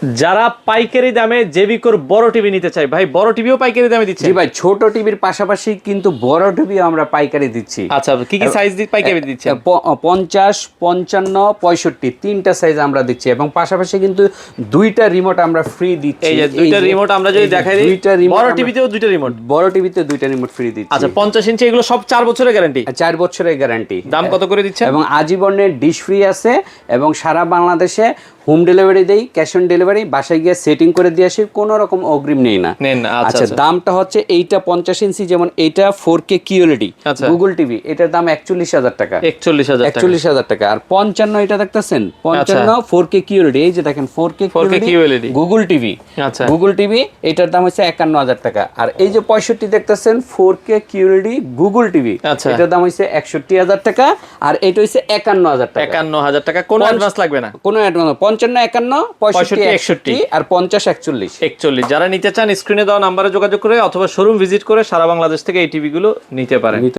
যারা পাইকারি দামে জেবিকোর বড় টিভি নিতে চায় ভাই, বড় টিভিও পাইকারি দামে দিচ্ছে? জি ভাই, ছোট টিভির পাশাপাশি কিন্তু বড় টিভি আমরা পাইকারি দিচ্ছি। আচ্ছা, কি কি সাইজ পাইকারি দিচ্ছেন? 50, 55, 65 তিনটা সাইজ আমরা দিচ্ছি, এবং পাশাপাশি কিন্তু দুইটা রিমোট আমরা ফ্রি দিচ্ছি। এই যে দুইটা রিমোট আমরা যদি দেখাই দিই, বড় টিভিতেও দুইটা রিমোট, বড় টিভিতে দুইটা রিমোট ফ্রি দিচ্ছি। আচ্ছা 50 ইঞ্চি, এগুলো সব 4 বছরের গ্যারান্টি? 4 বছরের গ্যারান্টি। দাম কত করে দিচ্ছেন? এবং আজীবনের ডিশ ফ্রি আছে, এবং সারা বাংলাদেশে হোম ডেলিভারি দেই, ক্যাশ অন ডেলিভারি, বাসায় গিয়ে সেটিং করে দিয়ে আসি, কোনো রকম অগ্রিম নেই না। আচ্ছা, দামটা হচ্ছে এইটা 50 ইঞ্চি, যেমন এইটা 4K QLED গুগল টিভি, এটার দাম 41,000 টাকা। 41,000 টাকা। আর 55 এটা দেখতেছেন, 55 4K QLED, এই যে দেখেন 4K QLED গুগল টিভি। আচ্ছা, গুগল টিভি, এটার দাম হচ্ছে 51,000 টাকা। আর এই যে 65 দেখতেছেন 4K QLED গুগল টিভি, এটার দাম হচ্ছে 61,000 টাকা। আর এটা হচ্ছে 51,000 টাকা। 51,000 টাকা, কোনো অ্যাডভান্স লাগবে না? কোনো অ্যাডভান্স। 55, 51, 65, 61 আর 50, 41। যারা নিতে চান স্ক্রিনে দেওয়া নাম্বারে যোগাযোগ করে অথবা শোরুম ভিজিট করে সারা বাংলাদেশ থেকে এই টিভি গুলো নিতে পারেন।